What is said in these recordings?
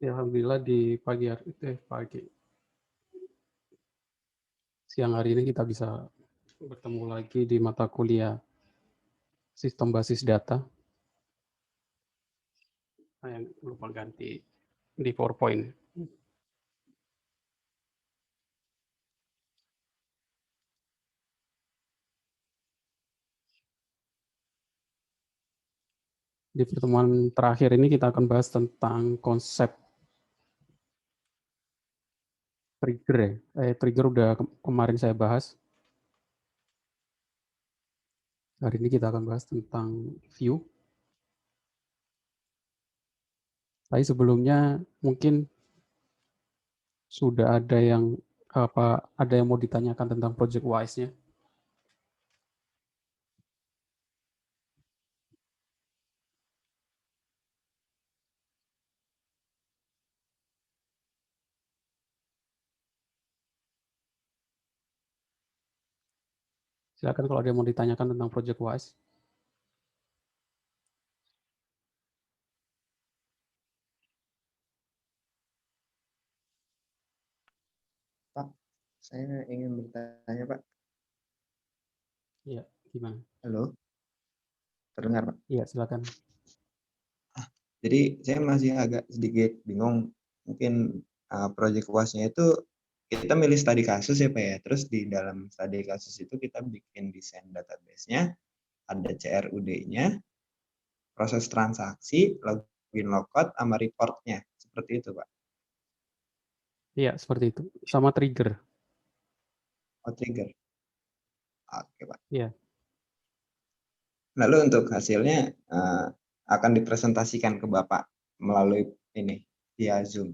Ya, alhamdulillah di siang hari ini kita bisa bertemu lagi di mata kuliah sistem basis data. Yang lupa ganti di PowerPoint. Di pertemuan terakhir ini kita akan bahas tentang konsep trigger ya. Trigger udah kemarin saya bahas. Hari ini kita akan bahas tentang view. Tapi sebelumnya mungkin sudah ada yang mau ditanyakan tentang Project Wise-nya. Silakan kalau ada yang mau ditanyakan tentang Project Wise. Pak, saya ingin bertanya, Pak. Iya, gimana? Halo, terdengar, Pak? Iya, silakan. Jadi saya masih agak sedikit bingung. Mungkin project UAS-nya itu kita milih studi kasus ya, Pak ya. Terus di dalam studi kasus itu kita bikin desain database-nya, ada CRUD-nya, proses transaksi, login logout, sama report-nya. Seperti itu, Pak. Iya, seperti itu. Sama trigger. Oh, trigger. Oke, Pak. Iya. Lalu untuk hasilnya akan dipresentasikan ke Bapak melalui ini via Zoom.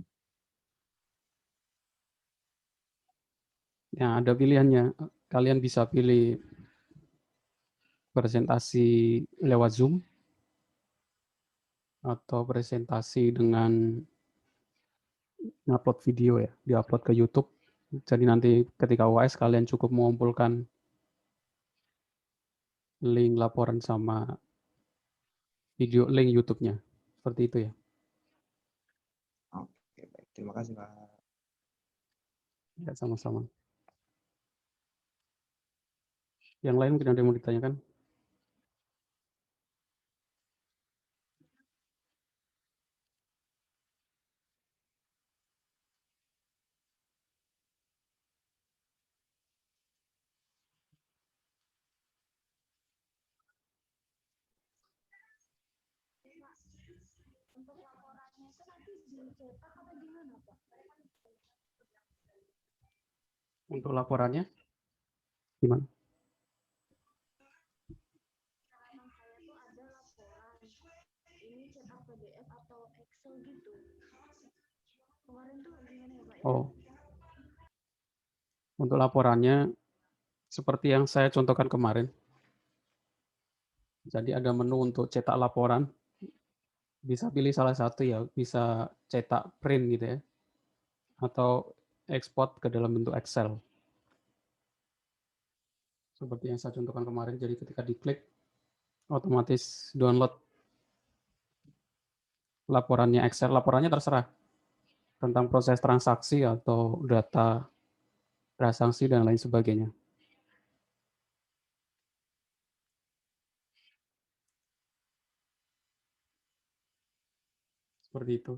Nah, ada pilihannya. Kalian bisa pilih presentasi lewat Zoom atau presentasi dengan upload video ya, diupload ke YouTube. Jadi nanti ketika UAS kalian cukup mengumpulkan link laporan sama video link YouTube-nya. Seperti itu ya. Oke, baik. Terima kasih, Pak. Ya, sama-sama. Yang lain mungkin ada yang mau ditanyakan? Untuk laporannya gimana? Oh, untuk laporannya seperti yang saya contohkan kemarin. Jadi ada menu untuk cetak laporan. Bisa pilih salah satu ya, bisa cetak print gitu ya, atau ekspor ke dalam bentuk Excel. Seperti yang saya contohkan kemarin, jadi ketika diklik, otomatis download laporannya Excel. Laporannya terserah tentang proses transaksi atau data transaksi dan lain sebagainya. Seperti itu.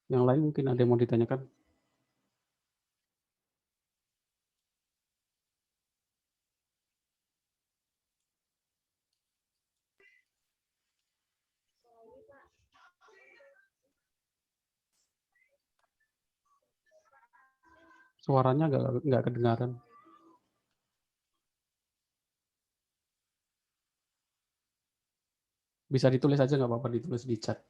Yang lain mungkin ada yang mau ditanyakan? Suaranya nggak kedengaran. Bisa ditulis aja nggak apa-apa, ditulis di chat.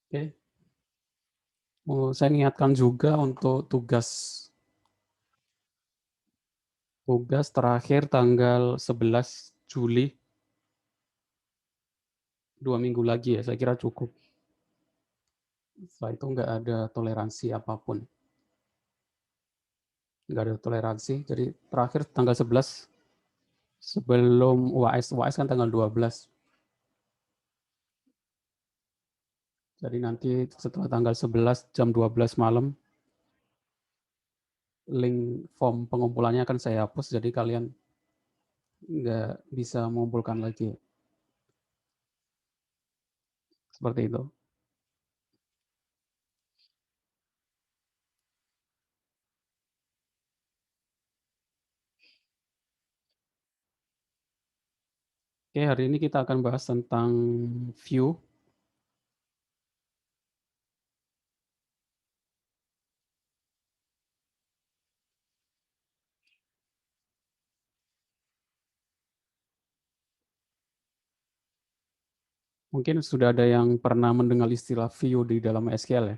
Oke. Saya ingatkan juga untuk tugas terakhir tanggal 11 Juli, 2 minggu lagi ya, saya kira cukup. Setelah itu nggak ada toleransi apapun. Nggak ada toleransi, jadi terakhir tanggal 11 sebelum UAS. UAS kan tanggal 12. Jadi nanti setelah tanggal 11 jam 12 malam, link form pengumpulannya akan saya hapus, jadi kalian nggak bisa mengumpulkan lagi. Seperti itu. Oke, hari ini kita akan bahas tentang view. Mungkin sudah ada yang pernah mendengar istilah view di dalam SQL ya.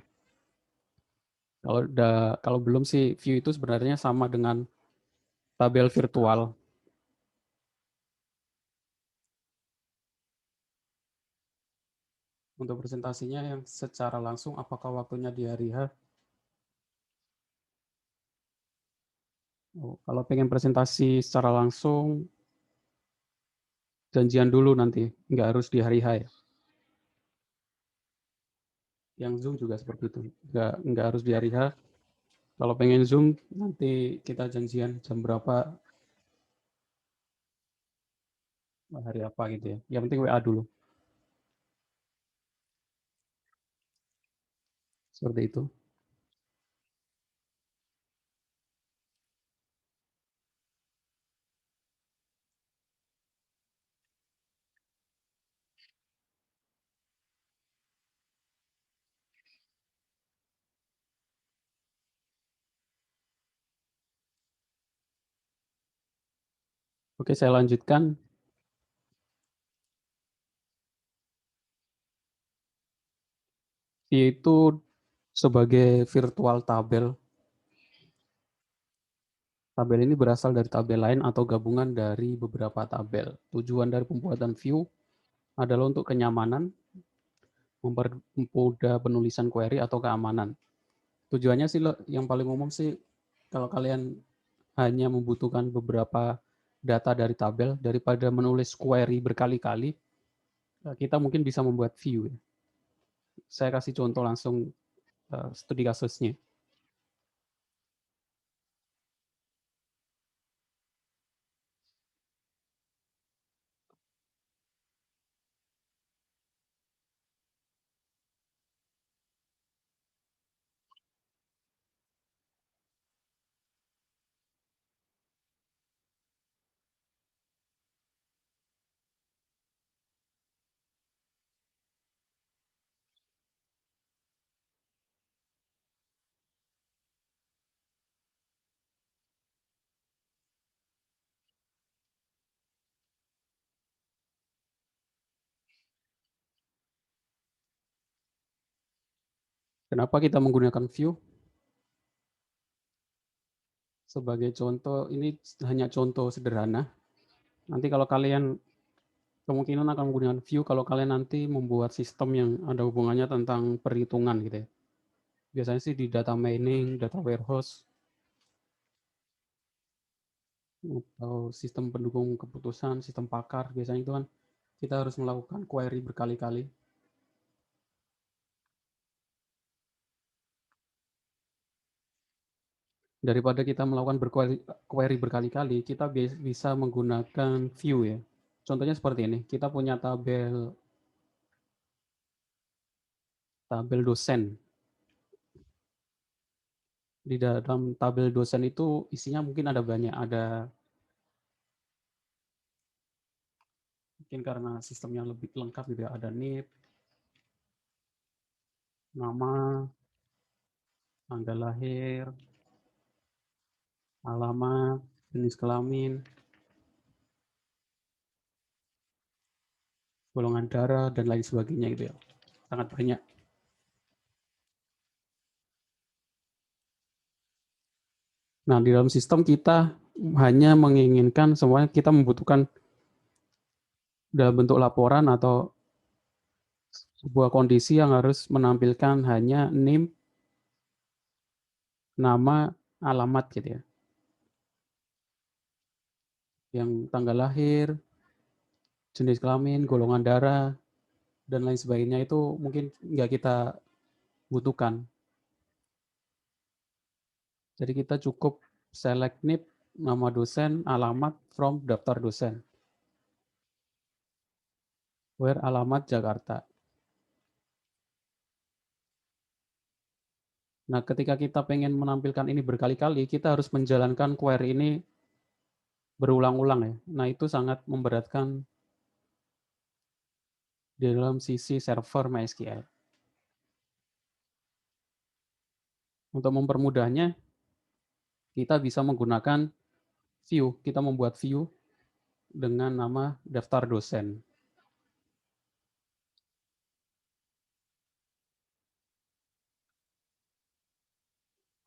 Kalau belum sih, view itu sebenarnya sama dengan tabel virtual. Untuk presentasinya yang secara langsung, apakah waktunya di hari H? Oh, kalau pengen presentasi secara langsung, janjian dulu nanti, nggak harus di hari H ya. Yang Zoom juga seperti itu, nggak harus di hari H. Kalau pengen Zoom, nanti kita janjian jam berapa, hari apa gitu ya. Yang penting WA dulu. Seperti itu. Oke, saya lanjutkan. Yaitu sebagai virtual tabel. Tabel ini berasal dari tabel lain atau gabungan dari beberapa tabel. Tujuan dari pembuatan view adalah untuk kenyamanan, mempermudah penulisan query atau keamanan. Tujuannya sih yang paling umum sih, kalau kalian hanya membutuhkan beberapa data dari tabel, daripada menulis query berkali-kali, kita mungkin bisa membuat view. Saya kasih contoh langsung studi kasusnya. Kenapa kita menggunakan view? Sebagai contoh, ini hanya contoh sederhana. Nanti kalau kalian kemungkinan akan menggunakan view kalau kalian nanti membuat sistem yang ada hubungannya tentang perhitungan gitu ya. Biasanya sih di data mining, data warehouse, atau sistem pendukung keputusan, sistem pakar, biasanya itu kan kita harus melakukan query berkali-kali. Daripada kita melakukan query berkali-kali, kita bisa menggunakan view ya. Contohnya seperti ini, kita punya tabel dosen. Di dalam tabel dosen itu isinya mungkin ada banyak, ada mungkin karena sistemnya lebih lengkap gitu ya, ada NIP, nama, tanggal lahir, alamat, jenis kelamin, golongan darah, dan lain sebagainya gitu ya. Sangat banyak. Nah, di dalam sistem kita hanya menginginkan semuanya kita membutuhkan dalam bentuk laporan atau sebuah kondisi yang harus menampilkan hanya name, nama, alamat gitu ya. yang tanggal lahir, jenis kelamin, golongan darah, dan lain sebagainya itu mungkin nggak kita butuhkan. Jadi kita cukup select NIP, nama dosen, alamat from daftar dosen. Where alamat Jakarta. Nah, ketika kita pengen menampilkan ini berkali-kali, kita harus menjalankan query ini berulang-ulang ya. Nah, itu sangat memberatkan di dalam sisi server MySQL. Untuk mempermudahnya, kita bisa menggunakan view. Kita membuat view dengan nama daftar dosen.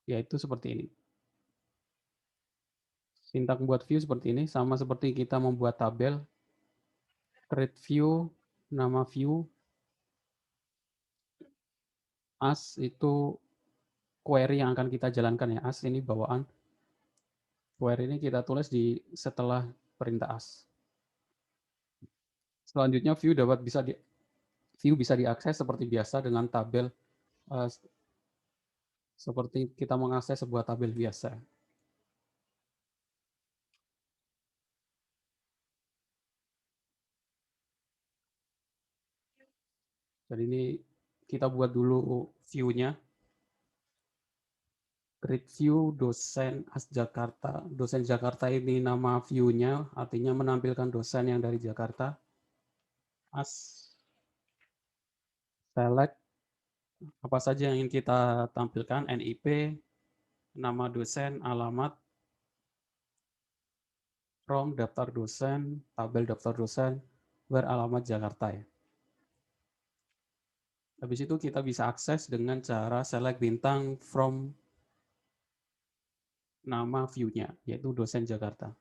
Yaitu seperti ini. Sintaks membuat view seperti ini, sama seperti kita membuat tabel. Create view, nama view, as itu query yang akan kita jalankan ya. As ini bawaan. Query ini kita tulis di setelah perintah as. Selanjutnya view bisa diakses seperti biasa dengan tabel seperti kita mengakses sebuah tabel biasa. Jadi ini kita buat dulu view-nya. Create view dosen as Jakarta. Dosen Jakarta ini nama view-nya, artinya menampilkan dosen yang dari Jakarta. As select apa saja yang ingin kita tampilkan, NIP, nama dosen, alamat, from daftar dosen, tabel daftar dosen, where alamat Jakarta ya. Habis itu kita bisa akses dengan cara select bintang from nama view-nya, yaitu dosen Jakarta.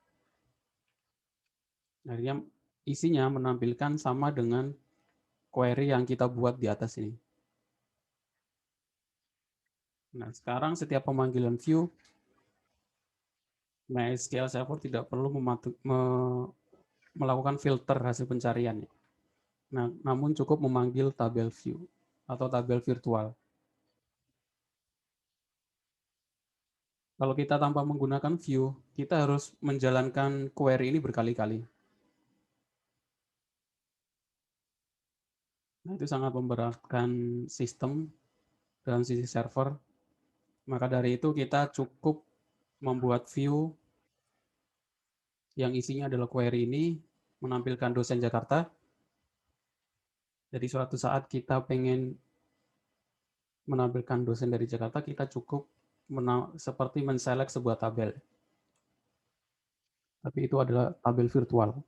Akhirnya isinya menampilkan sama dengan query yang kita buat di atas ini. Nah, sekarang setiap pemanggilan view, MySQL Server tidak perlu melakukan filter hasil pencariannya. Nah, namun cukup memanggil tabel view atau tabel virtual. Kalau kita tanpa menggunakan view, kita harus menjalankan query ini berkali-kali. Nah, itu sangat memberatkan sistem dalam sisi server. Maka dari itu kita cukup membuat view yang isinya adalah query ini, menampilkan dosen Jakarta. Jadi suatu saat kita pengen menampilkan dosen dari Jakarta, kita cukup seperti men-select sebuah tabel. Tapi itu adalah tabel virtual.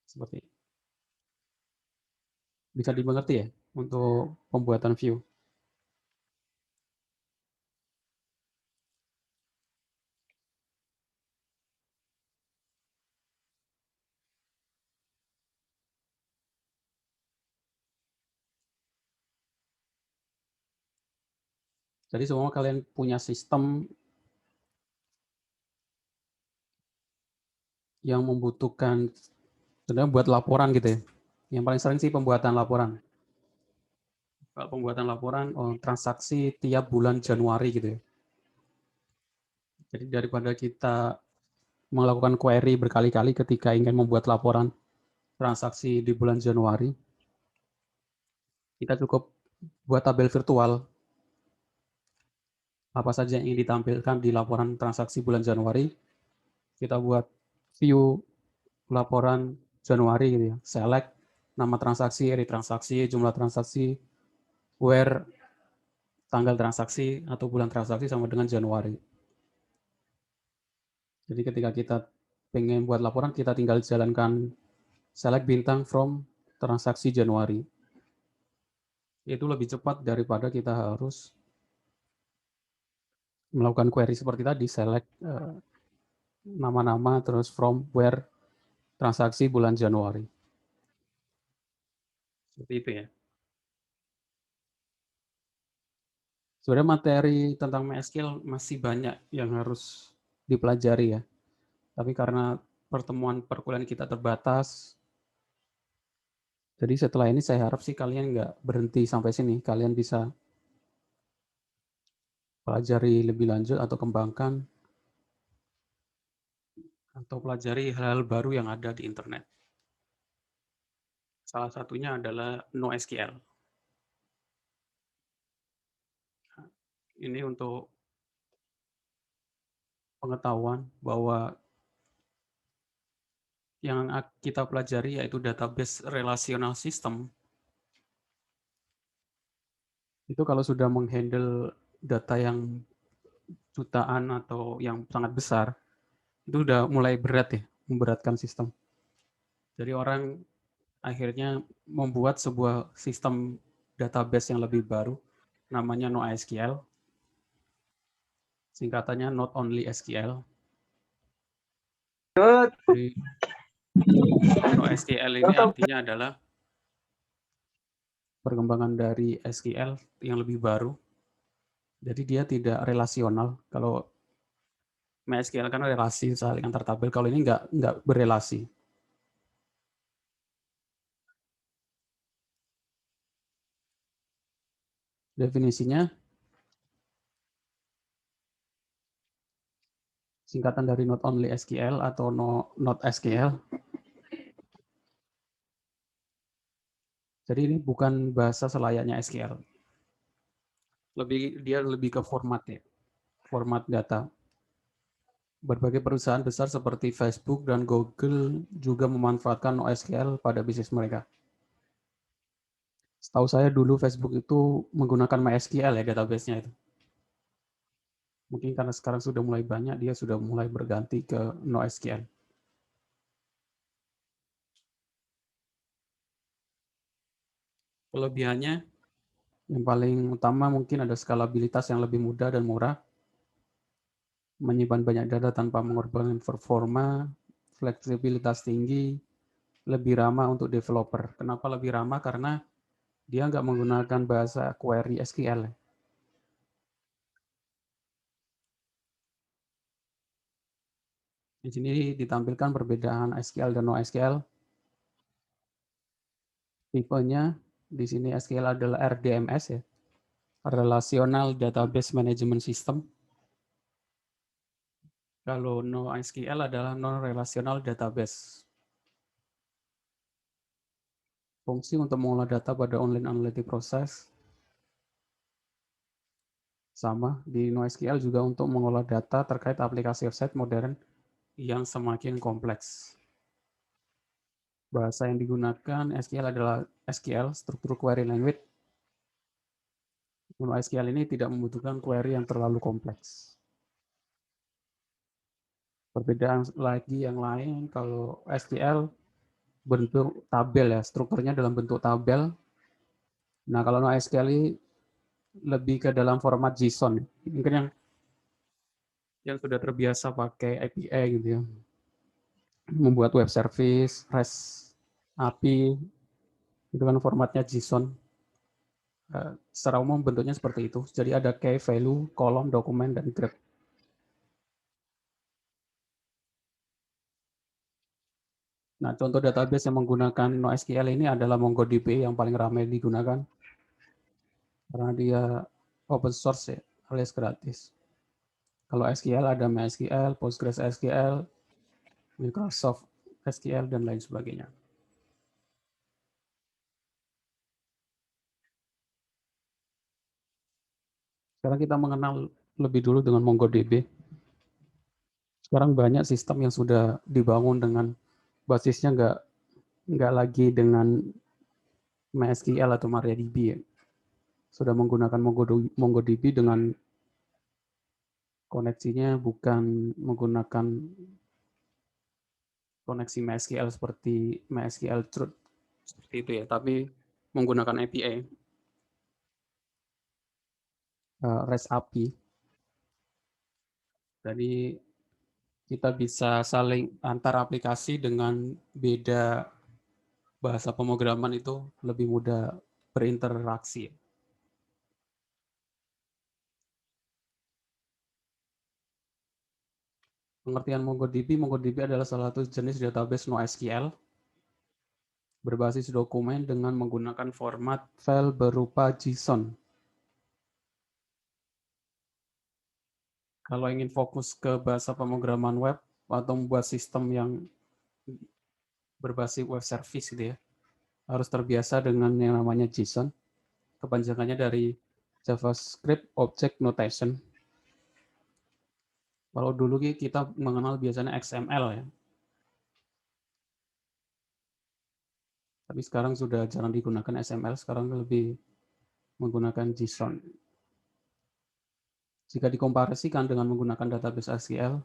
Seperti ini. Bisa dimengerti ya untuk pembuatan view. Jadi semua kalian punya sistem yang membutuhkan sebenarnya buat laporan gitu ya. Yang paling sering sih pembuatan laporan. Kalau pembuatan laporan transaksi tiap bulan Januari gitu ya. Jadi daripada kita melakukan query berkali-kali ketika ingin membuat laporan transaksi di bulan Januari, kita cukup buat tabel virtual apa saja yang ingin ditampilkan di laporan transaksi bulan Januari. Kita buat view laporan Januari gitu ya. Select nama transaksi, area transaksi, jumlah transaksi, where tanggal transaksi atau bulan transaksi sama dengan Januari. Jadi ketika kita pengen buat laporan, kita tinggal jalankan select bintang from transaksi Januari. Itu lebih cepat daripada kita harus melakukan query seperti tadi, select nama-nama terus from where transaksi bulan Januari. Seperti itu ya. Sebenarnya materi tentang MySQL masih banyak yang harus dipelajari ya. Tapi karena pertemuan perkuliahan kita terbatas, jadi setelah ini saya harap sih kalian nggak berhenti sampai sini. Kalian bisa pelajari lebih lanjut atau kembangkan, atau pelajari hal-hal baru yang ada di internet. Salah satunya adalah NoSQL. Ini untuk pengetahuan bahwa yang kita pelajari yaitu database relational system. Itu kalau sudah menghandle data yang jutaan atau yang sangat besar, itu udah mulai berat ya, memberatkan sistem. Jadi orang akhirnya membuat sebuah sistem database yang lebih baru, namanya NoSQL, singkatannya Not Only SQL. Jadi NoSQL ini artinya adalah perkembangan dari SQL yang lebih baru. Jadi dia tidak relasional. Kalau MySQL kan relasi saling antar tabel, kalau ini nggak berelasi. Definisinya singkatan dari Not Only SQL atau Not SQL. Jadi ini bukan bahasa selayaknya SQL. Dia lebih ke format ya, format data. Berbagai perusahaan besar seperti Facebook dan Google juga memanfaatkan NoSQL pada bisnis mereka. Setahu saya dulu Facebook itu menggunakan MySQL ya database-nya itu. Mungkin karena sekarang sudah mulai banyak, dia sudah mulai berganti ke NoSQL. Kelebihannya yang paling utama mungkin ada skalabilitas yang lebih mudah dan murah, menyimpan banyak data tanpa mengorbankan performa, fleksibilitas tinggi, lebih ramah untuk developer. Kenapa lebih ramah? Karena dia nggak menggunakan bahasa query SQL. Di sini ditampilkan perbedaan SQL dan NoSQL. Tipenya di sini SQL adalah RDMS ya, Relational Database Management System. Kalau NoSQL adalah Non-Relational Database. Fungsi untuk mengolah data pada online analytic process. Sama, di NoSQL juga untuk mengolah data terkait aplikasi website modern yang semakin kompleks. Bahasa yang digunakan SQL adalah SQL, Structured Query Language. NoSQL ini tidak membutuhkan query yang terlalu kompleks. Perbedaan lagi yang lain, kalau SQL bentuk tabel ya, strukturnya dalam bentuk tabel. Nah, kalau NoSQL ini lebih ke dalam format JSON. Mungkin yang sudah terbiasa pakai API gitu ya. Membuat web service, REST API, itu kan formatnya JSON. Secara umum bentuknya seperti itu. Jadi ada key value, kolom, dokumen, dan graph. Nah, contoh database yang menggunakan NoSQL ini adalah MongoDB yang paling ramai digunakan karena dia open source ya, alias gratis. Kalau SQL ada MySQL, PostgreSQL, Microsoft SQL, dan lain sebagainya. Sekarang kita mengenal lebih dulu dengan MongoDB. Sekarang banyak sistem yang sudah dibangun dengan basisnya nggak lagi dengan MySQL atau MariaDB ya. Sudah menggunakan MongoDB dengan koneksinya bukan menggunakan koneksi MySQL seperti MySQL Truth seperti itu ya, tapi menggunakan API, REST API. Jadi kita bisa saling antar aplikasi dengan beda bahasa pemrograman itu lebih mudah berinteraksi. Pengertian MongoDB, MongoDB adalah salah satu jenis database NoSQL berbasis dokumen dengan menggunakan format file berupa JSON. Kalau ingin fokus ke bahasa pemrograman web atau membuat sistem yang berbasis web service gitu ya, harus terbiasa dengan yang namanya JSON, kepanjangannya dari JavaScript Object Notation. Kalau dulu kita mengenal biasanya XML ya, tapi sekarang sudah jarang digunakan XML, sekarang lebih menggunakan JSON. Jika dikomparasikan dengan menggunakan database SQL,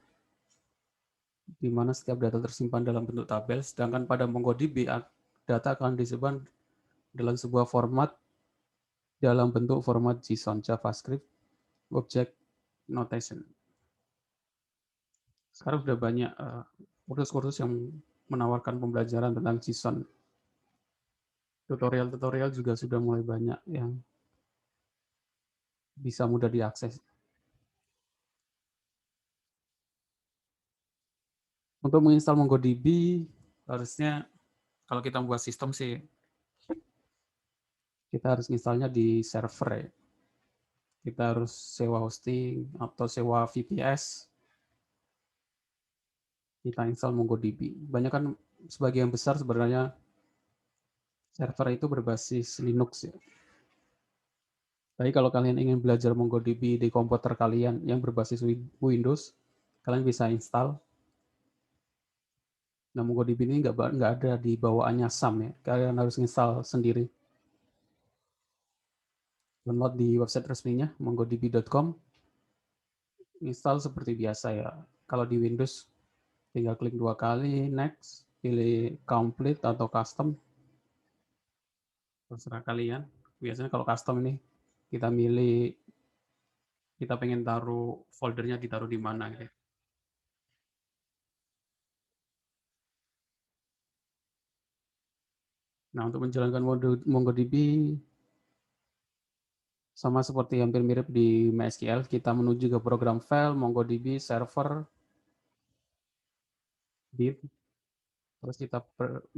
di mana setiap data tersimpan dalam bentuk tabel, sedangkan pada MongoDB data akan disimpan dalam sebuah format dalam bentuk format JSON, JavaScript Object Notation. Sekarang sudah banyak kursus-kursus yang menawarkan pembelajaran tentang JSON. Tutorial-tutorial juga sudah mulai banyak yang bisa mudah diakses. Untuk menginstal MongoDB, harusnya kalau kita membuat sistem sih, kita harus instalnya di server ya. Kita harus sewa hosting atau sewa VPS. Kita install MongoDB. Banyak kan sebagian besar sebenarnya server itu berbasis Linux ya. Tapi kalau kalian ingin belajar MongoDB di komputer kalian yang berbasis Windows, kalian bisa install. Nah, MongoDB ini nggak ada di bawaannya SAM ya. Kalian harus install sendiri. Download di website resminya mongodb.com. Install seperti biasa ya. Kalau di Windows tinggal klik 2 kali, next, pilih complete atau custom. Terserah kalian. Biasanya kalau custom ini kita milih, kita pengen taruh foldernya ditaruh di mana gitu. Nah, untuk menjalankan MongoDB sama seperti hampir mirip di MySQL, kita menuju ke program file, MongoDB, server, div, terus kita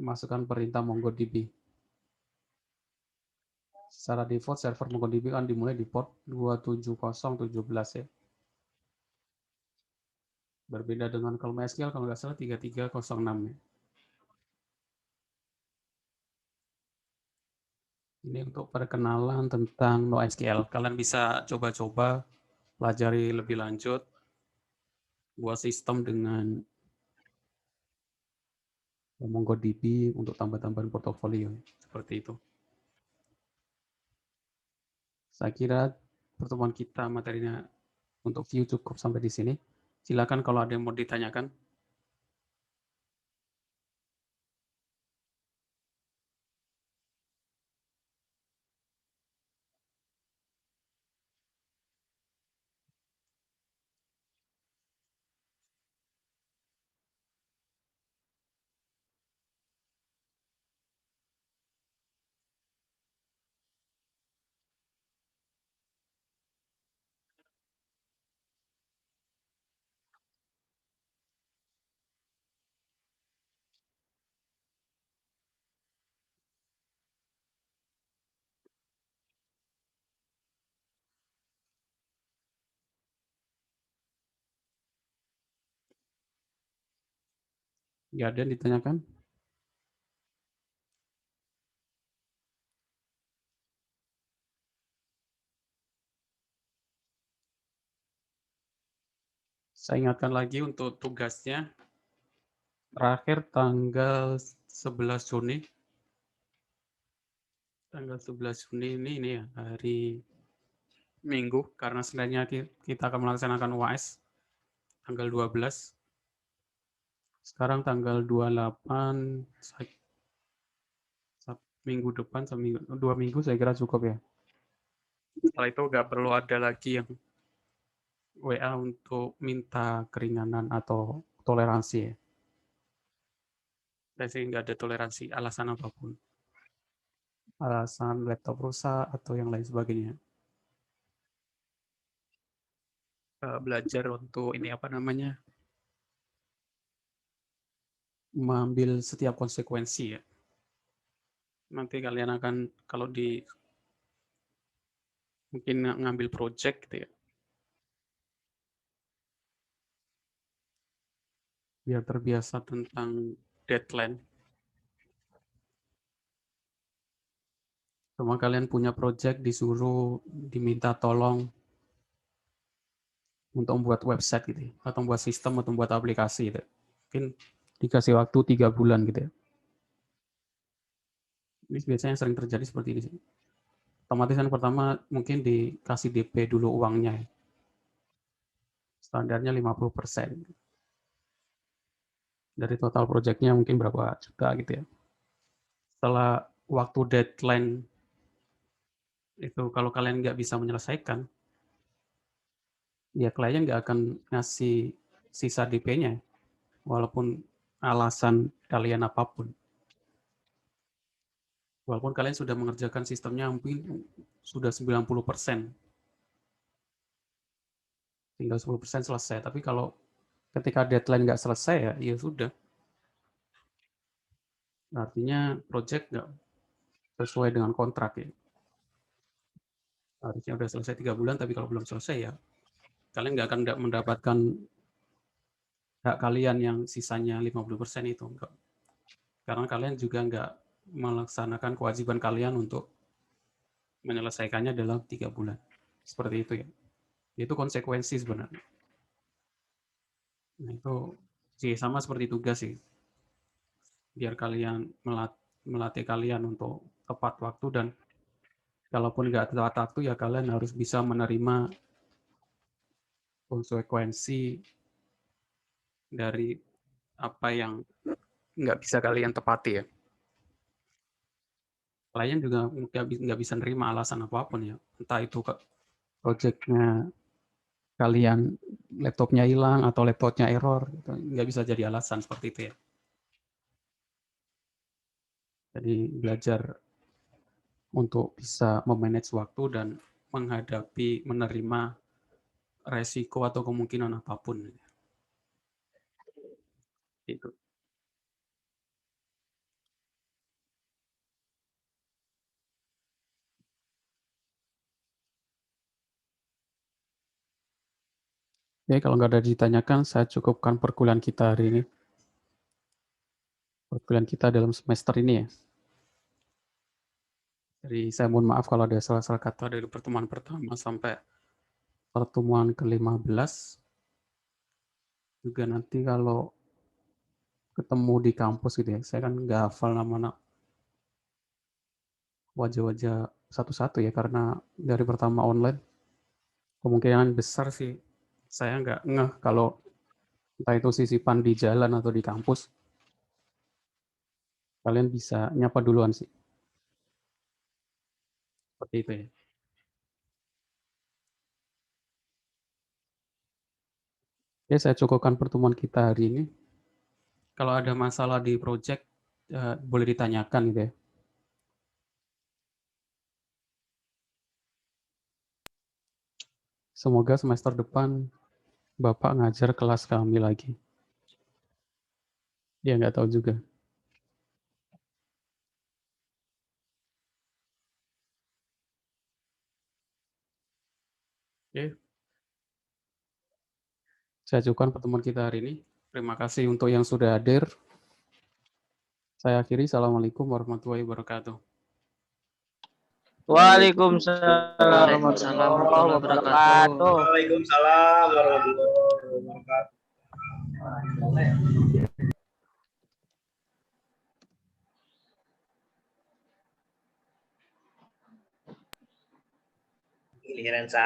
masukkan perintah MongoDB. Secara default server MongoDB kan dimulai di port 27017 ya. Berbeda dengan kalau MySQL kalau nggak salah 3306 ya. Ini untuk perkenalan tentang NoSQL. Kalian bisa coba-coba pelajari lebih lanjut buat sistem dengan MongoDB untuk tambah-tambahan portofolio seperti itu. Saya kira pertemuan kita materinya untuk view cukup sampai di sini. Silakan kalau ada yang mau ditanyakan. Ya, ada yang ditanyakan? Saya ingatkan lagi untuk tugasnya. Terakhir tanggal 11 Juni. Tanggal 11 Juni ini ya, hari Minggu. Karena sebenarnya kita akan melaksanakan UAS tanggal 12. Sekarang tanggal 28, minggu depan, 2 minggu saya kira cukup ya. Setelah itu nggak perlu ada lagi yang WA untuk minta keringanan atau toleransi ya. Dan sih nggak ada toleransi alasan apapun. Alasan laptop rusak atau yang lain sebagainya. Belajar untuk ini apa namanya, mengambil setiap konsekuensi ya. Nanti kalian akan kalau mungkin ngambil project gitu ya. Biar terbiasa tentang deadline. Sama kalian punya project disuruh diminta tolong untuk membuat website gitu ya, atau membuat sistem atau membuat aplikasi gitu. Mungkin dikasih waktu 3 bulan gitu ya. Ini biasanya sering terjadi seperti ini sih. Otomatis yang pertama mungkin dikasih DP dulu uangnya. Standarnya 50%. Dari total projectnya mungkin berapa juta gitu ya. Setelah waktu deadline itu kalau kalian nggak bisa menyelesaikan, ya klien nggak akan ngasih sisa DP-nya, walaupun alasan kalian apapun. Walaupun kalian sudah mengerjakan sistemnya mungkin sudah 90%, tinggal 10% selesai. Tapi kalau ketika deadline nggak selesai ya sudah. Artinya project nggak sesuai dengan kontrak ya. Harusnya udah selesai 3 bulan, tapi kalau belum selesai ya kalian nggak akan mendapatkan hak kalian yang sisanya 50% itu. Enggak. Karena kalian juga nggak melaksanakan kewajiban kalian untuk menyelesaikannya dalam 3 bulan. Seperti itu ya. Itu konsekuensi sebenarnya. Nah, itu sih sama seperti tugas sih. Biar kalian melatih kalian untuk tepat waktu, dan kalaupun nggak tepat waktu ya kalian harus bisa menerima konsekuensi dari apa yang nggak bisa kalian tepati ya. Klien juga nggak bisa nerima alasan apapun ya. Entah itu projectnya kalian laptopnya hilang atau laptopnya error, itu nggak bisa jadi alasan seperti itu ya. Jadi belajar untuk bisa memanage waktu dan menerima resiko atau kemungkinan apapun. Itu. Oke, kalau nggak ada ditanyakan, saya cukupkan perkuliahan kita hari ini. Perkuliahan kita dalam semester ini ya. Jadi saya mohon maaf kalau ada salah-salah kata dari pertemuan pertama sampai pertemuan ke-15. Juga nanti kalau ketemu di kampus gitu ya, saya kan nggak hafal nama wajah-wajah satu-satu ya, karena dari pertama online, kemungkinan besar sih saya nggak ngeh kalau entah itu sisipan di jalan atau di kampus. Kalian bisa nyapa duluan sih. Seperti itu ya. Ya, saya cukupkan pertemuan kita hari ini. Kalau ada masalah di project, boleh ditanyakan gitu ya. Semoga semester depan Bapak ngajar kelas kami lagi. Dia nggak tahu juga. Oke, saya cukupkan pertemuan kita hari ini. Terima kasih untuk yang sudah hadir. Saya akhiri. Assalamualaikum warahmatullahi wabarakatuh. Waalaikumsalam Waalaikumsalam warahmatullahi warahmatullahi wabarakatuh. wabarakatuh. Waalaikumsalam warahmatullahi wabarakatuh. Giliran saya.